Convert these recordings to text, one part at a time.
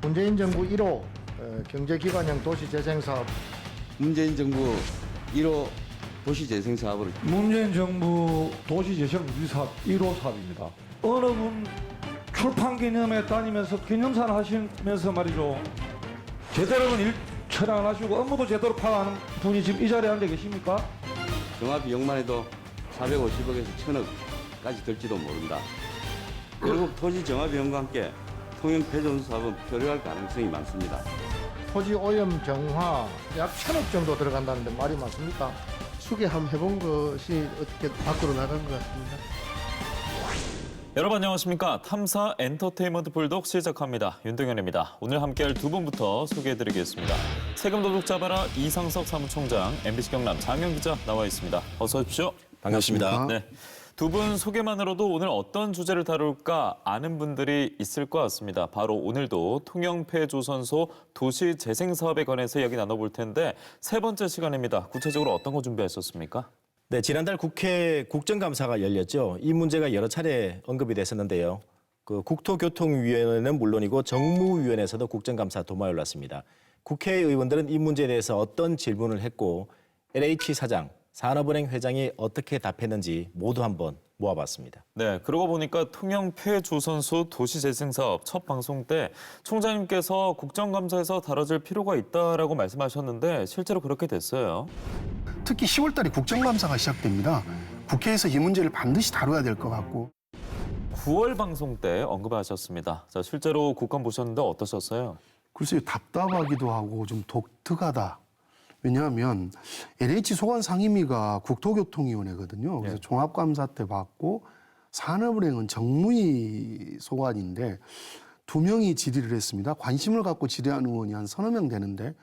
문재인 정부 1호 경제기반형 도시재생사업. 문재인 정부 1호 도시재생 사업을 문재인 정부 도시재생 유사업 1호 사업입니다. 어느 분 출판 기념회 다니면서 기념사를 하시면서 말이죠. 제대로는 일처리 안 하시고 업무도 제대로 파악하는 분이 지금 이 자리에 앉아 계십니까? 종합비용만 해도 450억에서 1000억까지 될지도 모른다. 결국 토지 정화비용과 함께 통영 폐존 사업은 표류할 가능성이 많습니다. 토지 오염 정화 약 1,000억 정도 들어간다는데 말이 맞습니까? 추계 한번 해본 것이 어떻게 밖으로 나간 것 같습니다. 여러분 안녕하십니까. 탐사 엔터테인먼트 불독 시작합니다. 윤동현입니다. 오늘 함께할 두 분부터 소개해드리겠습니다. 세금 도둑 잡아라 이상석 사무총장, MBC 경남 장영 기자 나와 있습니다. 어서 오십시오. 반갑습니다. 네. 두 분 소개만으로도 오늘 어떤 주제를 다룰까 아는 분들이 있을 것 같습니다. 바로 오늘도 통영폐조선소 도시재생사업에 관해서 이야기 나눠볼 텐데 세 번째 시간입니다. 구체적으로 어떤 거 준비하셨습니까? 네, 지난달 국회 국정감사가 열렸죠. 이 문제가 여러 차례 언급이 됐었는데요. 그 국토교통위원회는 물론이고 정무위원회에서도 국정감사 도마에 올랐습니다. 국회의원들은 이 문제에 대해서 어떤 질문을 했고 LH 사장, 산업은행 회장이 어떻게 답했는지 모두 한번 모아봤습니다. 네, 그러고 보니까 통영폐조선소 도시재생사업 첫 방송 때 총장님께서 국정감사에서 다뤄질 필요가 있다라고 말씀하셨는데 실제로 그렇게 됐어요. 특히 10월 달에 국정감사가 시작됩니다. 국회에서 이 문제를 반드시 다뤄야 될 것 같고. 9월 방송 때 언급하셨습니다. 자, 실제로 국감 보셨는데 어떠셨어요? 글쎄요, 답답하기도 하고 좀 독특하다. 왜냐하면 LH 소관 상임위가 국토교통위원회거든요. 그래서 종합감사 때 받고 산업은행은 정무위 소관인데 두 명이 질의를 했습니다. 관심을 갖고 질의한 의원이 한 서너 명 되는데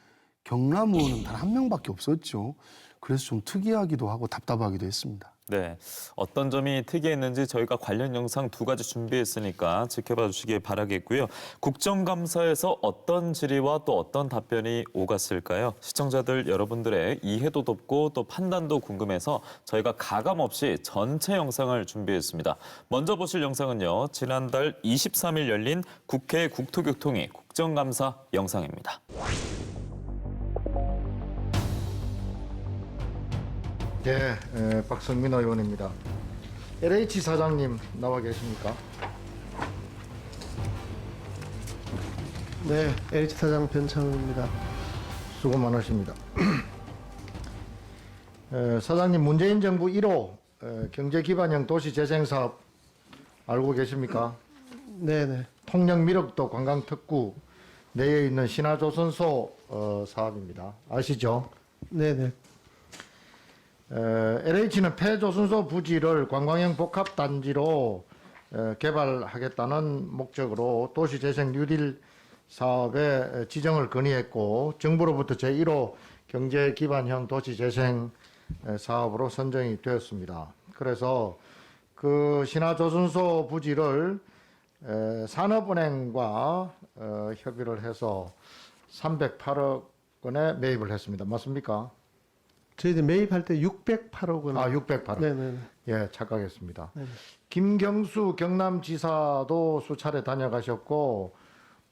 경남 의원은 단 한 명밖에 없었죠. 그래서 좀 특이하기도 하고 답답하기도 했습니다. 네, 어떤 점이 특이했는지 저희가 관련 영상 두 가지 준비했으니까 지켜봐 주시길 바라겠고요. 국정감사에서 어떤 질의와 또 어떤 답변이 오갔을까요? 시청자들 여러분들의 이해도 돕고 또 판단도 궁금해서 저희가 가감없이 전체 영상을 준비했습니다. 먼저 보실 영상은요. 지난달 23일 열린 국회 국토교통위 국정감사 영상입니다. 네, 박성민 의원입니다. LH 사장님 나와 계십니까? 네, LH 사장 변창훈입니다. 수고 많으십니다. 사장님, 문재인 정부 1호 경제기반형 도시재생사업 알고 계십니까? 네네. 통영 미륵도 관광특구 내에 있는 신화조선소 사업입니다. 아시죠? 네네. LH는 폐조선소 부지를 관광형 복합단지로 개발하겠다는 목적으로 도시재생 뉴딜 사업에 지정을 건의했고 정부로부터 제1호 경제기반형 도시재생 사업으로 선정이 되었습니다. 그래서 그 신화조선소 부지를 산업은행과 협의를 해서 308억 원에 매입을 했습니다. 맞습니까? 저희들 매입할 때 608억 원. 608억. 네네. 예, 착각했습니다. 네네. 김경수 경남지사도 수차례 다녀가셨고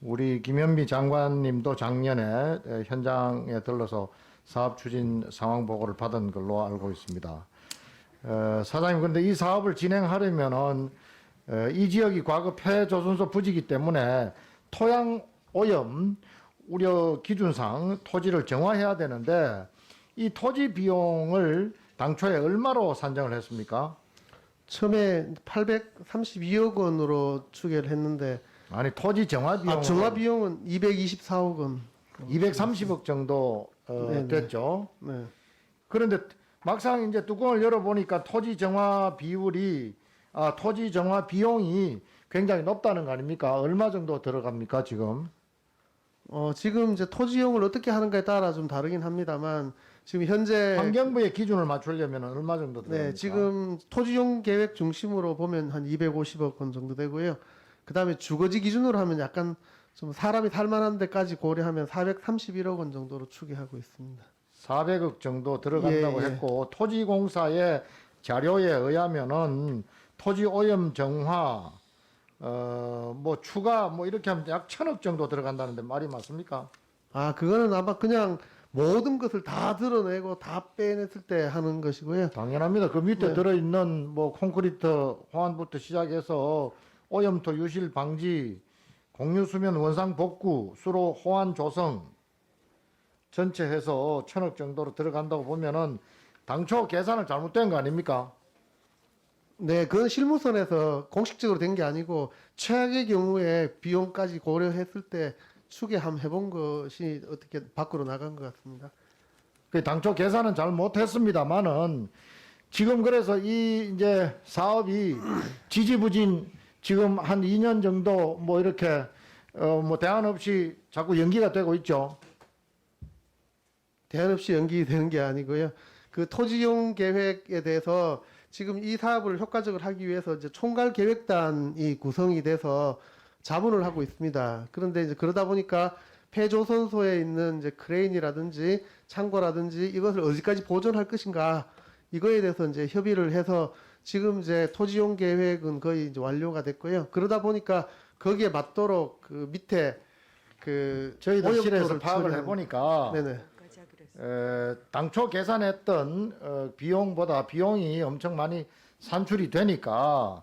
우리 김현미 장관님도 작년에 현장에 들러서 사업 추진 상황 보고를 받은 걸로 알고 있습니다. 사장님, 그런데 이 사업을 진행하려면은 이 지역이 과거 폐조선소 부지이기 때문에 토양 오염 우려 기준상 토지를 정화해야 되는데 이 토지 비용을 당초에 얼마로 산정을 했습니까? 처음에 832억 원으로 추계를 했는데 아니, 토지 정화 비용 정화 비용은 224억 원. 230억 정도 네네. 됐죠. 네. 그런데 막상 이제 뚜껑을 열어보니까 토지 정화 비용이 굉장히 높다는 거 아닙니까? 얼마 정도 들어갑니까, 지금? 지금 이제 토지용을 어떻게 하는가에 따라 좀 다르긴 합니다만 지금 현재 환경부의 기준을 맞추려면 얼마 정도 들어갑니까? 네, 지금 토지용 계획 중심으로 보면 한 250억 원 정도 되고요. 그다음에 주거지 기준으로 하면 약간 좀 사람이 살만한 데까지 고려하면 431억 원 정도로 추계하고 있습니다. 400억 정도 들어간다고 예, 예. 했고 토지공사의 자료에 의하면은 토지 오염 정화 뭐 추가 뭐 이렇게 하면 약 1,000억 정도 들어간다는데 말이 맞습니까? 아, 그거는 아마 그냥 모든 것을 다 드러내고 다 빼냈을 때 하는 것이고요. 당연합니다. 그 밑에 네. 들어있는 뭐 콘크리트 호환부터 시작해서 오염토 유실 방지, 공유수면 원상 복구, 수로 호환 조성 전체 해서 1,000억 정도로 들어간다고 보면은 당초 계산을 잘못된 거 아닙니까? 네, 그건 실무선에서 공식적으로 된 게 아니고 최악의 경우에 비용까지 고려했을 때 추계 한번 해본 것이 어떻게 밖으로 나간 것 같습니다. 그 당초 계산은 잘 못했습니다만은 지금 그래서 이 이제 사업이 지지부진 지금 한 2년 정도 뭐 이렇게 뭐 대안 없이 자꾸 연기가 되고 있죠. 대안 없이 연기되는 게 아니고요. 그 토지이용 계획에 대해서 지금 이 사업을 효과적으로 하기 위해서 이제 총괄 계획단이 구성이 돼서 자문을 하고 있습니다. 그런데 이제 그러다 보니까 폐조선소에 있는 이제 크레인이라든지 창고라든지 이것을 어디까지 보존할 것인가 이거에 대해서 이제 협의를 해서 지금 이제 토지이용 계획은 거의 이제 완료가 됐고요. 그러다 보니까 거기에 맞도록 그 밑에 그 저희들 오염도를 실에서 파악을 처리하는- 해보니까 네네. 당초 계산했던 비용보다 비용이 엄청 많이 산출이 되니까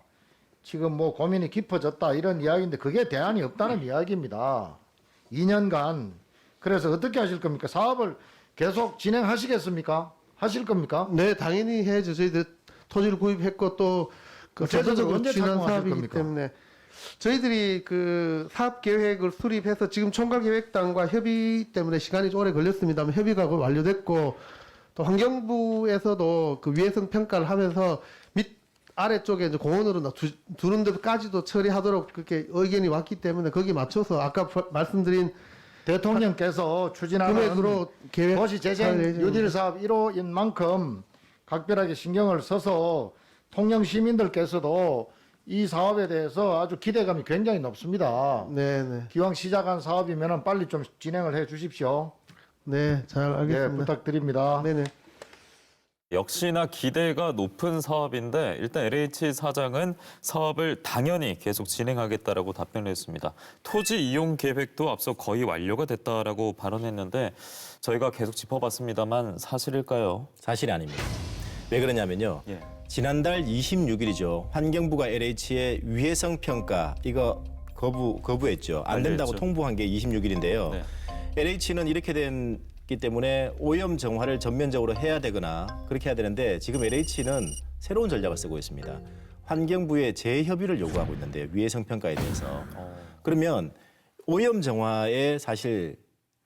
지금 뭐 고민이 깊어졌다 이런 이야기인데 그게 대안이 없다는 이야기입니다. 2년간 그래서 어떻게 하실 겁니까? 사업을 계속 진행하시겠습니까? 하실 겁니까? 네, 당연히 해야죠. 저희들 토지를 구입했고 또그 구체적으로 제도적으로 언제 진한 착공하실 사업이기 겁니까? 때문에 저희들이 그 사업 계획을 수립해서 지금 총괄 계획단과 협의 때문에 시간이 좀 오래 걸렸습니다만 협의가 거의 완료됐고 또 환경부에서도 그 위해성 평가를 하면서 밑 아래쪽에 이제 공원으로 두는 데까지도 처리하도록 그렇게 의견이 왔기 때문에 거기에 맞춰서 아까 말씀드린 대통령께서 추진하는 금액으로 계획 도시재생 할 예정입니다. 뉴딜 사업 1호인 만큼 각별하게 신경을 써서 통영 시민들께서도 이 사업에 대해서 아주 기대감이 굉장히 높습니다. 네네. 기왕 시작한 사업이면 빨리 좀 진행을 해 주십시오. 네, 잘 네, 알겠습니다. 부탁드립니다. 네네. 역시나 기대가 높은 사업인데 일단 LH 사장은 사업을 당연히 계속 진행하겠다라고 답변을 했습니다. 토지 이용 계획도 앞서 거의 완료가 됐다라고 발언했는데 저희가 계속 짚어봤습니다만 사실일까요? 사실이 아닙니다. 왜 그러냐면요. 예. 지난달 26일이죠. 환경부가 LH의 위해성 평가 이거 거부했죠. 안 된다고 알겠죠. 통보한 게 26일인데요. 네. LH는 이렇게 됐기 때문에 오염 정화를 전면적으로 해야 되거나 그렇게 해야 되는데 지금 LH는 새로운 전략을 쓰고 있습니다. 환경부에 재협의를 요구하고 있는데요. 위해성 평가에 대해서. 그러면 오염 정화의 사실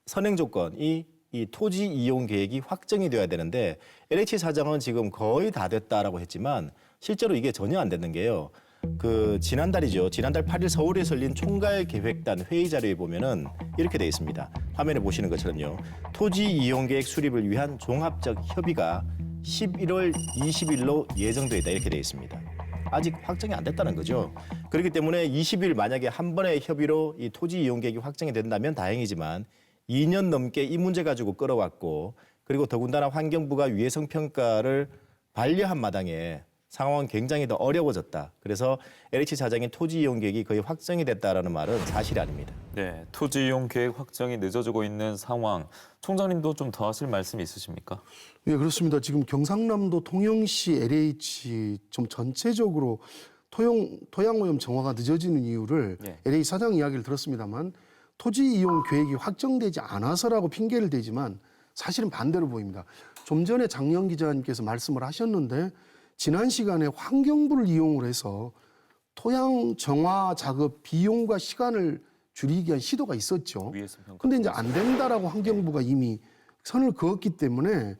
선행 조건이 이 토지 이용 계획이 확정이 돼야 되는데 LH 사장은 지금 거의 다 됐다라고 했지만 실제로 이게 전혀 안 됐는 게요. 그 지난달이죠. 지난달 8일 서울에서 열린 총괄 계획단 회의 자료에 보면은 이렇게 돼 있습니다. 화면에 보시는 것처럼요. 토지 이용 계획 수립을 위한 종합적 협의가 11월 20일로 예정돼 있다 이렇게 돼 있습니다. 아직 확정이 안 됐다는 거죠. 그렇기 때문에 20일 만약에 한 번의 협의로 이 토지 이용 계획이 확정이 된다면 다행이지만 2년 넘게 이 문제 가지고 끌어왔고 그리고 더군다나 환경부가 위해성 평가를 반려한 마당에 상황은 굉장히 더 어려워졌다. 그래서 LH 사장의 토지 이용 계획이 거의 확정이 됐다라는 말은 사실이 아닙니다. 네, 토지 이용 계획 확정이 늦어지고 있는 상황. 총장님도 좀 더 하실 말씀이 있으십니까? 예, 그렇습니다. 지금 경상남도 통영시 LH 좀 전체적으로 토양오염 정화가 늦어지는 이유를 예. LH 사장 이야기를 들었습니다만 토지 이용 계획이 확정되지 않아서라고 핑계를 대지만 사실은 반대로 보입니다. 좀 전에 장영 기자님께서 말씀을 하셨는데 지난 시간에 환경부를 이용을 해서 토양 정화 작업 비용과 시간을 줄이기 위한 시도가 있었죠. 위해성 평가. 근데 이제 안 된다라고 환경부가 이미 선을 그었기 때문에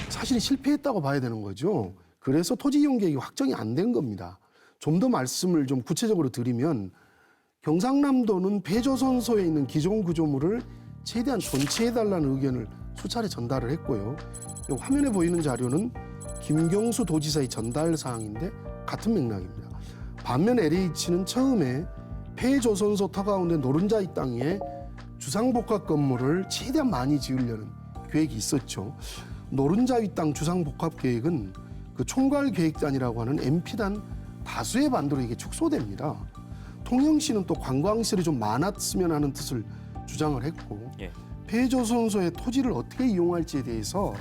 사실 실패했다고 봐야 되는 거죠. 그래서 토지 이용 계획이 확정이 안 된 겁니다. 좀 더 말씀을 좀 구체적으로 드리면 경상남도는 폐조선소에 있는 기존 구조물을 최대한 존치해달라는 의견을 수차례 전달을 했고요. 이 화면에 보이는 자료는 김경수 도지사의 전달 사항인데 같은 맥락입니다. 반면 LH는 처음에 폐조선소 터 가운데 노른자의 땅에 주상복합 건물을 최대한 많이 지으려는 계획이 있었죠. 노른자의 땅 주상복합 계획은 그 총괄계획단이라고 하는 MP단 다수의 반대로 이게 축소됩니다. 통영시는 또 관광시설이 좀 많았으면 하는 뜻을 주장을 했고 예. 폐조선소의 토지를 어떻게 이용할지에 대해서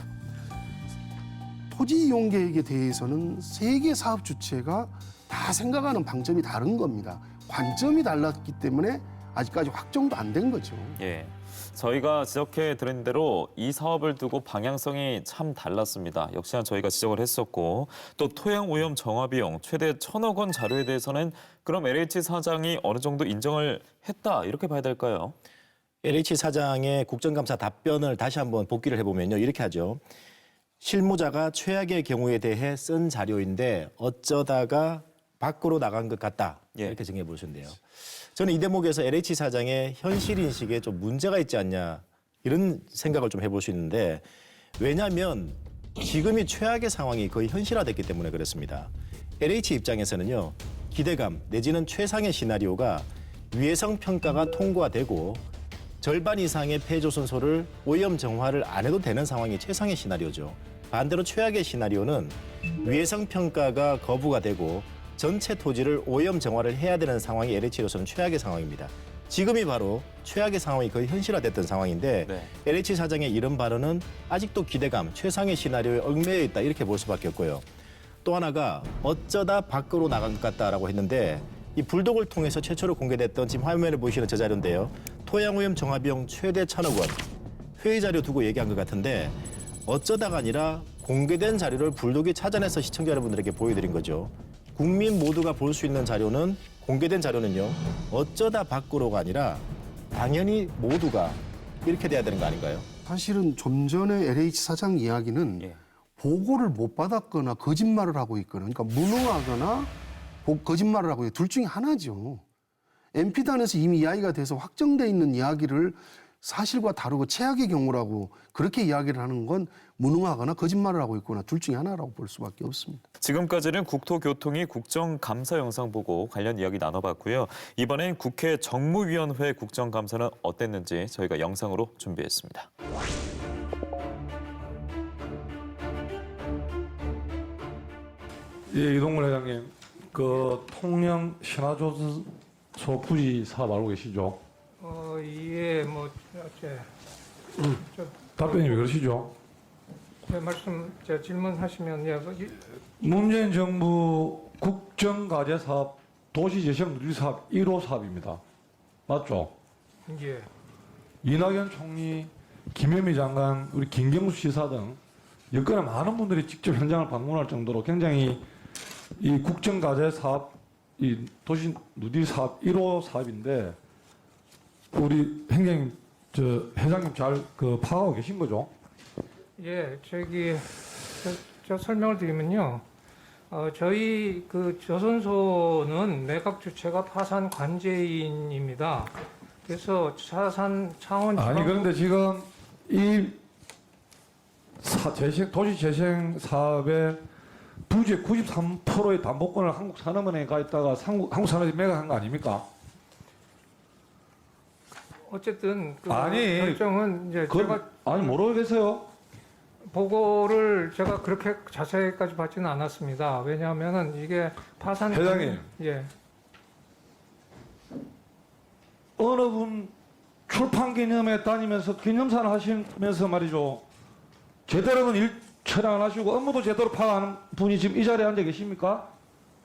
토지 이용 계획에 대해서는 세 개 사업 주체가 다 생각하는 방점이 다른 겁니다. 관점이 달랐기 때문에 아직까지 확정도 안 된 거죠. 예. 저희가 지적해 드린 대로 이 사업을 두고 방향성이 참 달랐습니다. 역시나 저희가 지적을 했었고 또 토양 오염 정화 비용 최대 1,000억 원 자료에 대해서는 그럼 LH 사장이 어느 정도 인정을 했다 이렇게 봐야 될까요? LH 사장의 국정감사 답변을 다시 한번 복기를 해보면요. 이렇게 하죠. 실무자가 최악의 경우에 대해 쓴 자료인데 어쩌다가 밖으로 나간 것 같다. 예. 이렇게 정해 보셨는데요. 저는 이 대목에서 LH 사장의 현실 인식에 좀 문제가 있지 않냐 이런 생각을 좀 해볼 수 있는데 왜냐하면 지금이 최악의 상황이 거의 현실화됐기 때문에 그렇습니다. LH 입장에서는요. 기대감 내지는 최상의 시나리오가 위해성 평가가 통과되고 절반 이상의 폐조선소를 오염 정화를 안 해도 되는 상황이 최상의 시나리오죠. 반대로 최악의 시나리오는 위해성 평가가 거부가 되고 전체 토지를 오염 정화를 해야 되는 상황이 LH로서는 최악의 상황입니다. 지금이 바로 최악의 상황이 거의 현실화됐던 상황인데 네. LH 사장의 이런 발언은 아직도 기대감, 최상의 시나리오에 얽매여 있다 이렇게 볼 수밖에 없고요. 또 하나가 어쩌다 밖으로 나간 것 같다라고 했는데 이 불독을 통해서 최초로 공개됐던 지금 화면에 보이시는 저 자료인데요. 토양오염 정화 비용 최대 1,000억 원. 회의 자료 두고 얘기한 것 같은데 어쩌다가 아니라 공개된 자료를 불독이 찾아내서 시청자 여러분들에게 보여드린 거죠. 국민 모두가 볼 수 있는 자료는 공개된 자료는요. 어쩌다 밖으로가 아니라 당연히 모두가 이렇게 돼야 되는 거 아닌가요? 사실은 좀 전에 LH 사장 이야기는 예. 보고를 못 받았거나 거짓말을 하고 있거나 그러니까 무능하거나 거짓말을 하고 둘 중에 하나죠. MP단에서 이미 이야기가 돼서 확정돼 있는 이야기를 사실과 다르고 최악의 경우라고 그렇게 이야기를 하는 건 무능하거나 거짓말을 하고 있거나 둘 중에 하나라고 볼 수밖에 없습니다. 지금까지는 국토교통위 국정감사 영상 보고 관련 이야기 나눠봤고요. 이번엔 국회 정무위원회 국정감사는 어땠는지 저희가 영상으로 준비했습니다. 예, 이동근 회장님, 그 통영 신화조선소 부지 사업 알고 계시죠? 예, 뭐, 답변이 왜 그러시죠? 제 말씀, 제 질문하시면, 예, 문재인 정부 국정과제 사업 도시재생 누리사업 1호 사업입니다. 맞죠? 예, 이낙연 총리, 김현미 장관, 우리 김경수 지사 등 여건에 많은 분들이 직접 현장을 방문할 정도로 굉장히 이 국정과제 사업, 이 도시 누리 사업 1호 사업인데 우리 행정님, 회장님 잘 파악하고 계신 거죠? 예, 저 설명을 드리면요. 저희 그 조선소는 매각 주체가 파산 관제인입니다. 그래서 차원 아니, 그런데 지금 이 도시재생 사업의 부지의 93%의 담보권을 한국산업은행에 가 있다가 한국산업이 매각한 거 아닙니까? 어쨌든 그 아니, 결정은 이제 제가 아니 모르겠어요. 보고를 제가 그렇게 자세히까지 받지는 않았습니다. 왜냐하면은 이게 파산 회장님. 예. 어느 분 출판 기념회 다니면서 기념사를 하시면서 말이죠. 제대로는 일 처리 안 하시고 업무도 제대로 파악하는 분이 지금 이 자리에 앉아 계십니까?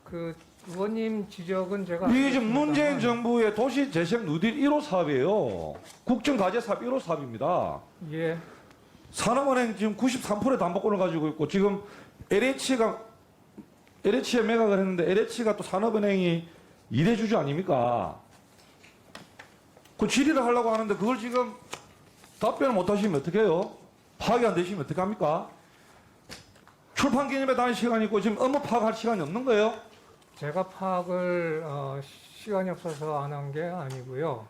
그 의원님 지적은 제가 이게 지금 알겠습니다만 문재인 정부의 도시재생 누딜 1호 사업이에요. 국정과제 사업 1호 사업입니다. 예. 산업은행 지금 93%의 담보권을 가지고 있고 지금 LH에 매각을 했는데 LH가 또 산업은행이 2대 주주 아닙니까? 그 질의를 하려고 하는데 그걸 지금 답변을 못 하시면 어떡해요? 파악이 안 되시면 어떡합니까? 출판 기념회 다닐 시간이 있고 지금 업무 파악할 시간이 없는 거예요? 제가 파악을 시간이 없어서 안 한 게 아니고요.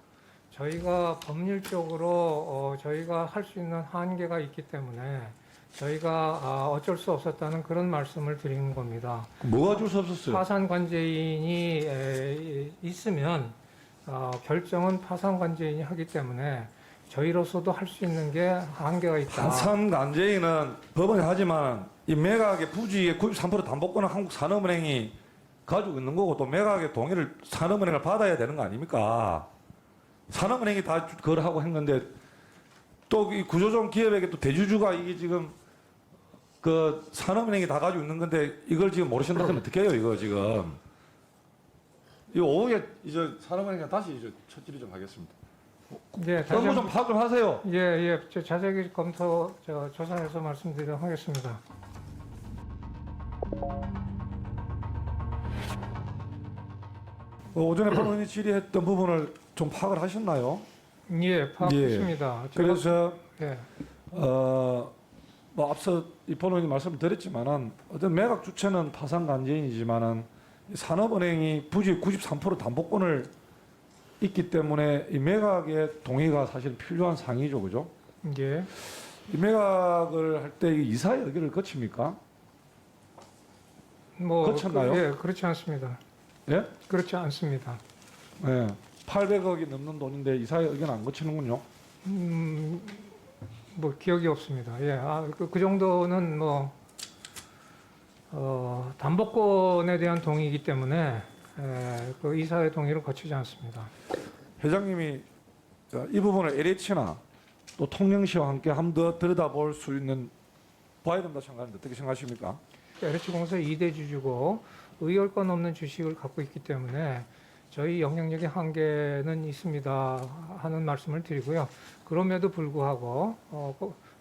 저희가 법률적으로 저희가 할 수 있는 한계가 있기 때문에 저희가 어쩔 수 없었다는 그런 말씀을 드리는 겁니다. 뭐가 어쩔 수 없었어요? 파산 관제인이 있으면 결정은 파산 관제인이 하기 때문에 저희로서도 할 수 있는 게 한계가 있다. 파산 관제인은 법원이 하지만 이 매각의 부지의 93% 담보권은 한국산업은행이 가지고 있는 거고 또 매각의 동의를 산업은행을 받아야 되는 거 아닙니까? 산업은행이 다 그걸 하고 했는데 또 이 구조조정 기업에게 또 대주주가 이게 지금 그 산업은행이 다 가지고 있는 건데 이걸 지금 모르신다면 어떻게 해요, 이거 지금. 이 오후에 이제 산업은행에 다시 이제 첫 질의 좀 하겠습니다. 예, 다시 정부 좀 파악 좀 하세요. 예, 예, 저 자세히 조사해서 말씀드리도록 하겠습니다. 오전에 본인이 질의했던 부분을 좀 파악을 하셨나요? 예, 파악했습니다. 그래서 예, 뭐 앞서 이 본원이 말씀을 드렸지만은 어떤 매각 주체는 파산간접이지만은 산업은행이 부지 93% 담보권을 있기 때문에 이 매각의 동의가 사실 필요한 상이죠, 그죠? 예. 이 매각을 할 때 이사의 의결을 거칩니까? 뭐 거쳤나요? 예, 그렇지 않습니다. 예? 그렇지 않습니다. 예. 800억이 넘는 돈인데 이사의 의견 안 거치는군요. 뭐 기억이 없습니다. 예, 그 정도는 뭐 담보권에 대한 동의이기 때문에 그 이사의 동의를 거치지 않습니다. 회장님이 이 부분을 LH나 또 통영시와 함께 한 번 더 들여다볼 수 있는 봐야 된다 생각하는데 어떻게 생각하십니까? LH공사 2대 주주고 의열권 없는 주식을 갖고 있기 때문에 저희 영향력의 한계는 있습니다 하는 말씀을 드리고요. 그럼에도 불구하고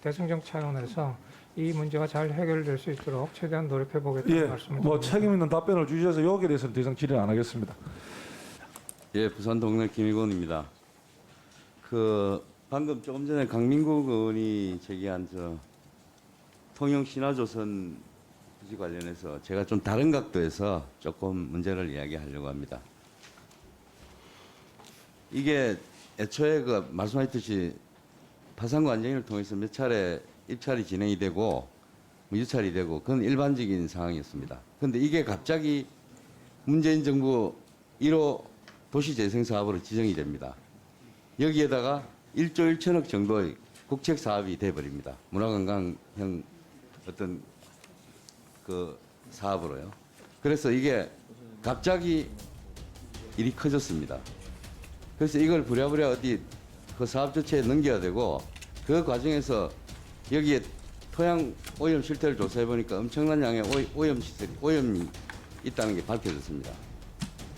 대승적 차원에서 이 문제가 잘 해결될 수 있도록 최대한 노력해 보겠다는 예, 말씀을 뭐 드립니다. 책임 있는 답변을 주셔서 여기에 대해서는 더 이상 질의 안 하겠습니다. 예, 부산 동네 김익원입니다. 방금 조금 전에 강민국 의원이 제기한 통영 신화조선 부지 관련해서 제가 좀 다른 각도에서 조금 문제를 이야기하려고 합니다. 이게 애초에 말씀하셨듯이 파산관정위를 통해서 몇 차례 입찰이 진행이 되고 유찰이 되고 그건 일반적인 상황이었습니다. 그런데 이게 갑자기 문재인 정부 1호 도시재생사업으로 지정이 됩니다. 여기에다가 1조 1천억 정도의 국책 사업이 돼버립니다. 문화관광형 어떤 그 사업으로요. 그래서 이게 갑자기 일이 커졌습니다. 그래서 이걸 부랴부랴 어디 그 사업 자체에 넘겨야 되고 그 과정에서 여기에 토양 오염 실태를 조사해 보니까 엄청난 양의 오염이 있다는 게 밝혀졌습니다.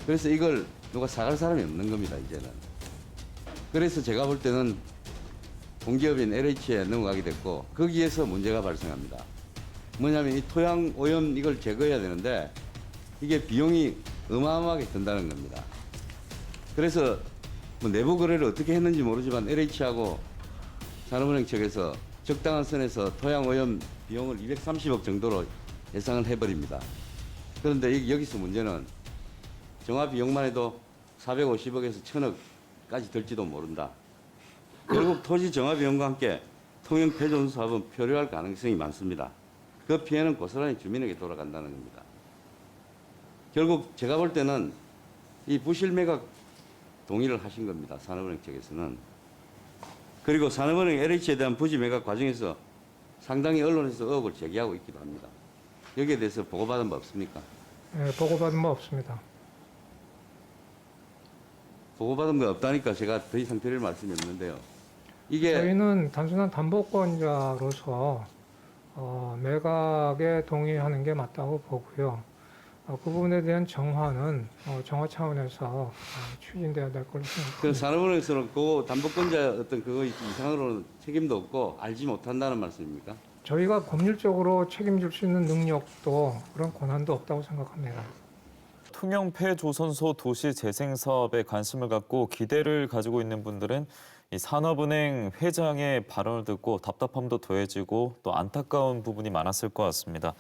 그래서 이걸 누가 사갈 사람이 없는 겁니다, 이제는. 그래서 제가 볼 때는 공기업인 LH에 넘어가게 됐고 거기에서 문제가 발생합니다. 뭐냐면 이 토양 오염 이걸 제거해야 되는데 이게 비용이 어마어마하게 든다는 겁니다. 그래서 뭐 내부 거래를 어떻게 했는지 모르지만 LH하고 산업은행 측에서 적당한 선에서 토양 오염 비용을 230억 정도로 예상을 해버립니다. 그런데 여기서 문제는 정화 비용만 해도 450억에서 1000억까지 들지도 모른다. 결국 토지 정화 비용과 함께 통영 폐존 사업은 표류할 가능성이 많습니다. 그 피해는 고스란히 주민에게 돌아간다는 겁니다. 결국 제가 볼 때는 이 부실 매각 동의를 하신 겁니다. 산업은행 측에서는. 그리고 산업은행 LH에 대한 부지 매각 과정에서 상당히 언론에서 의혹을 제기하고 있기도 합니다. 여기에 대해서 보고받은 바 없습니까? 예, 보고받은 바 없습니다. 보고받은 거 없다니까 제가 더 이상 드릴 말씀이 없는데요. 이게 저희는 단순한 담보권자로서 매각에 동의하는 게 맞다고 보고요. 그 부분에 대한 정화는 정화 차원에서 추진돼야 될 걸로 그 생각합니다. 산업은행에서는 그 담보권자 어떤 그거 이상으로는 책임도 없고 알지 못한다는 말씀입니까? 저희가 법률적으로 책임질 수 있는 능력도 그런 권한도 없다고 생각합니다. 통영 폐조선소 도시 재생 사업에 관심을 갖고 기대를 가지고 있는 분들은 이 산업은행 회장의 발언을 듣고 답답함도 더해지고 또 안타까운 부분이 많았을 것 같습니다.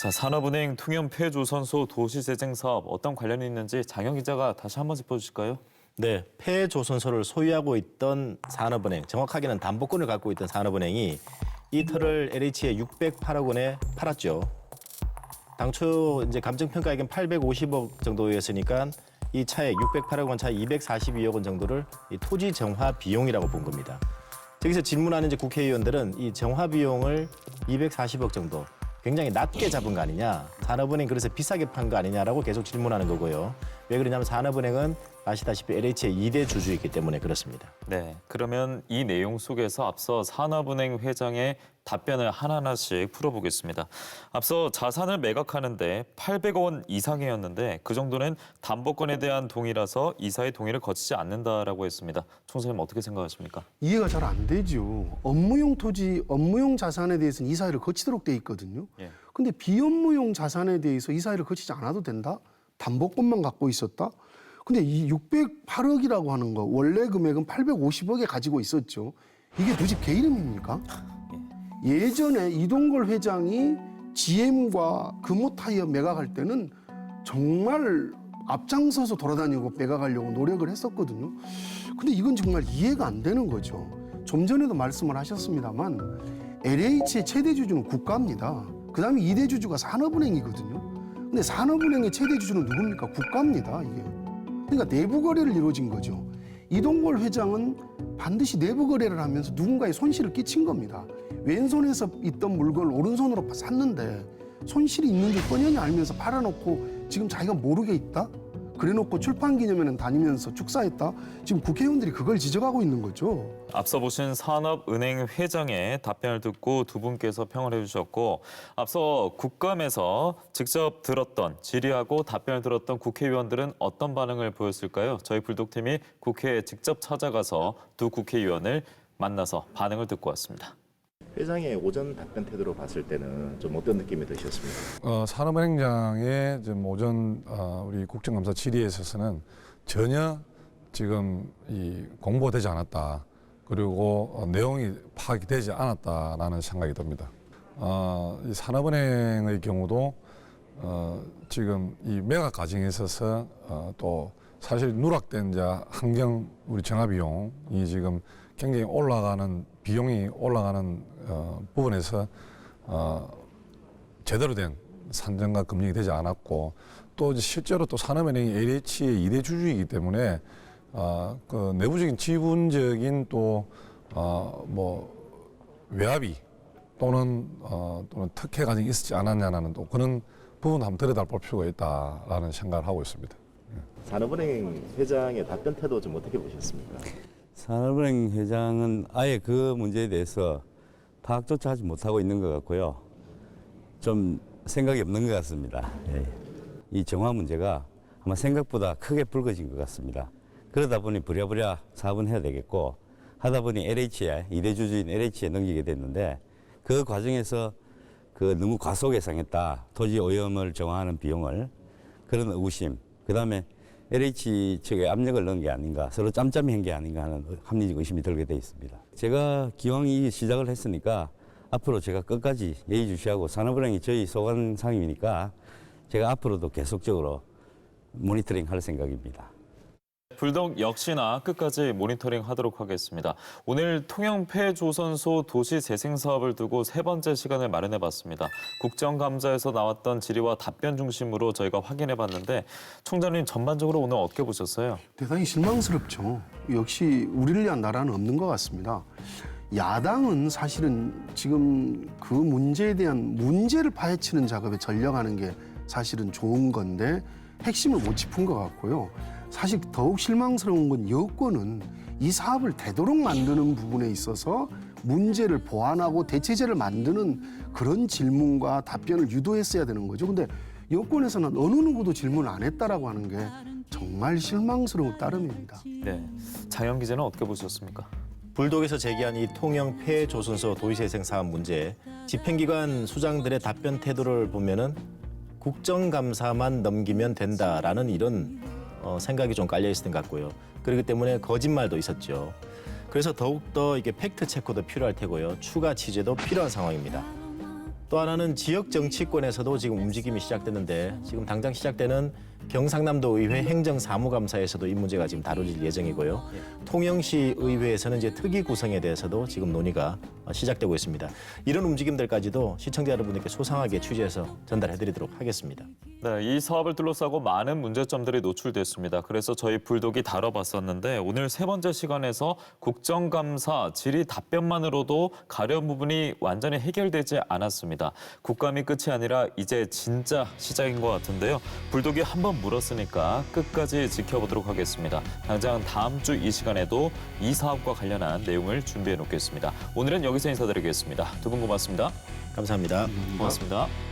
자, 산업은행 통영 폐조선소 도시 재생 사업 어떤 관련이 있는지 장영 기자가 다시 한번 짚어주실까요? 네, 폐조선소를 소유하고 있던 산업은행, 정확하게는 담보권을 갖고 있던 산업은행이 이 터를 LH에 608억 원에 팔았죠. 당초 이제 감정평가액은 850억 정도였으니까 이 차액 608억 원 차액 242억 원 정도를 이 토지 정화 비용이라고 본 겁니다. 저기서 질문하는 이제 국회의원들은 이 정화 비용을 240억 정도, 굉장히 낮게 잡은 거 아니냐, 산업은행 그래서 비싸게 판 거 아니냐라고 계속 질문하는 거고요. 왜 그러냐면 산업은행은 아시다시피 LH의 2대 주주이기 때문에 그렇습니다. 네, 그러면 이 내용 속에서 앞서 산업은행 회장의 답변을 하나하나씩 풀어보겠습니다. 앞서 자산을 매각하는데 800억 원 이상이었는데 그 정도는 담보권에 대한 동의라서 이사의 동의를 거치지 않는다라고 했습니다. 총사님 어떻게 생각하십니까? 이해가 잘 안 되죠. 업무용 토지, 업무용 자산에 대해서는 이사회를 거치도록 돼 있거든요. 예. 근데 비업무용 자산에 대해서 이사회를 거치지 않아도 된다? 담보권만 갖고 있었다? 근데 이 608억이라고 하는 거 원래 금액은 850억에 가지고 있었죠. 이게 도대체 개 이름입니까? 예전에 이동걸 회장이 GM과 금호타이어 매각할 때는 정말 앞장서서 돌아다니고 매각하려고 노력을 했었거든요. 근데 이건 정말 이해가 안 되는 거죠. 좀 전에도 말씀을 하셨습니다만 LH의 최대 주주는 국가입니다. 그다음에 2대 주주가 산업은행이거든요. 근데 산업은행의 최대 주주는 누굽니까? 국가입니다, 이게. 그러니까 내부 거래를 이루어진 거죠. 이동걸 회장은 반드시 내부 거래를 하면서 누군가의 손실을 끼친 겁니다. 왼손에서 있던 물건을 오른손으로 샀는데 손실이 있는 줄 뻔히 알면서 팔아놓고 지금 자기가 모르게 있다? 그래놓고 출판 기념회는 다니면서 축사했다? 지금 국회의원들이 그걸 지적하고 있는 거죠. 앞서 보신 산업은행 회장의 답변을 듣고 두 분께서 평을 해주셨고 앞서 국감에서 직접 들었던 질의하고 답변을 들었던 국회의원들은 어떤 반응을 보였을까요? 저희 불독팀이 국회에 직접 찾아가서 두 국회의원을 만나서 반응을 듣고 왔습니다. 회장의 오전 답변 태도로 봤을 때는 좀 어떤 느낌이 드셨습니까? 산업은행장의 좀 오전 우리 국정감사 질의에 있어서는 전혀 지금 이 공보되지 않았다. 그리고 내용이 파악이 되지 않았다라는 생각이 듭니다. 이 산업은행의 경우도 지금 이 매각 과정에 있어서 또 사실 누락된 환경 우리 정화비용이 지금 굉장히 올라가는 비용이 올라가는 부분에서 제대로 된 산정과 검증이 되지 않았고 또 실제로 또 산업은행이 LH의 2대 주주이기 때문에 그 내부적인 지분적인 또 뭐 외압이 또는 특혜 과정이 있었지 않았냐는 또 그런 부분 한번 들여다볼 필요가 있다라는 생각을 하고 있습니다. 산업은행 회장의 답변 태도 좀 어떻게 보셨습니까? 산업은행 회장은 아예 그 문제에 대해서 파악조차 하지 못하고 있는 것 같고요. 좀 생각이 없는 것 같습니다. 예. 이 정화 문제가 아마 생각보다 크게 불거진 것 같습니다. 그러다 보니 부랴부랴 사업은 해야 되겠고 하다 보니 LH에 2대 주주인 LH에 넘기게 됐는데 그 과정에서 그 너무 과속 예상했다. 토지 오염을 정화하는 비용을 그런 의구심. 그다음에 LH 측에 압력을 넣은 게 아닌가, 서로 짬짬이 한 게 아닌가 하는 합리적 의심이 들게 돼 있습니다. 제가 기왕 이 시작을 했으니까 앞으로 제가 끝까지 예의주시하고 산업은행이 저희 소관 상임이니까 제가 앞으로도 계속적으로 모니터링 할 생각입니다. 불독 역시나 끝까지 모니터링 하도록 하겠습니다. 오늘 통영폐조선소 도시재생 사업을 두고 세 번째 시간을 마련해봤습니다. 국정감사에서 나왔던 질의와 답변 중심으로 저희가 확인해봤는데 총장님 전반적으로 오늘 어떻게 보셨어요? 대단히 실망스럽죠. 역시 우리를 위한 나라는 없는 것 같습니다. 야당은 사실은 지금 그 문제에 대한 문제를 파헤치는 작업에 전력하는 게 사실은 좋은 건데 핵심을 못 짚은 것 같고요. 사실 더욱 실망스러운 건 여권은 이 사업을 되도록 만드는 부분에 있어서 문제를 보완하고 대체제를 만드는 그런 질문과 답변을 유도했어야 되는 거죠. 근데 여권에서는 어느 누구도 질문을 안 했다라고 하는 게 정말 실망스러운 따름입니다. 네, 장영 기자는 어떻게 보셨습니까? 불독에서 제기한 이 통영 폐조선소 도시재생 사업 문제, 집행기관 수장들의 답변 태도를 보면은 국정감사만 넘기면 된다라는 이런 생각이 좀 깔려 있었던 것 같고요. 그렇기 때문에 거짓말도 있었죠. 그래서 더욱더 이게 팩트 체크도 필요할 테고요. 추가 취재도 필요한 상황입니다. 또 하나는 지역 정치권에서도 지금 움직임이 시작됐는데 지금 당장 시작되는 경상남도 의회 행정사무감사에서도 이 문제가 지금 다뤄질 예정이고요. 통영시 의회에서는 이제 특위 구성에 대해서도 지금 논의가 시작되고 있습니다. 이런 움직임들까지도 시청자 여러분께 소상하게 취재해서 전달해드리도록 하겠습니다. 네, 이 사업을 둘러싸고 많은 문제점들이 노출됐습니다. 그래서 저희 불독이 다뤄봤었는데 오늘 세 번째 시간에서 국정감사 질의 답변만으로도 가려운 부분이 완전히 해결되지 않았습니다. 국감이 끝이 아니라 이제 진짜 시작인 것 같은데요. 불독이 한번 물었으니까 끝까지 지켜보도록 하겠습니다. 당장 다음 주 이 시간에도 이 사업과 관련한 내용을 준비해 놓겠습니다. 오늘은 여기서 인사드리겠습니다. 두 분 고맙습니다. 감사합니다. 고맙습니다.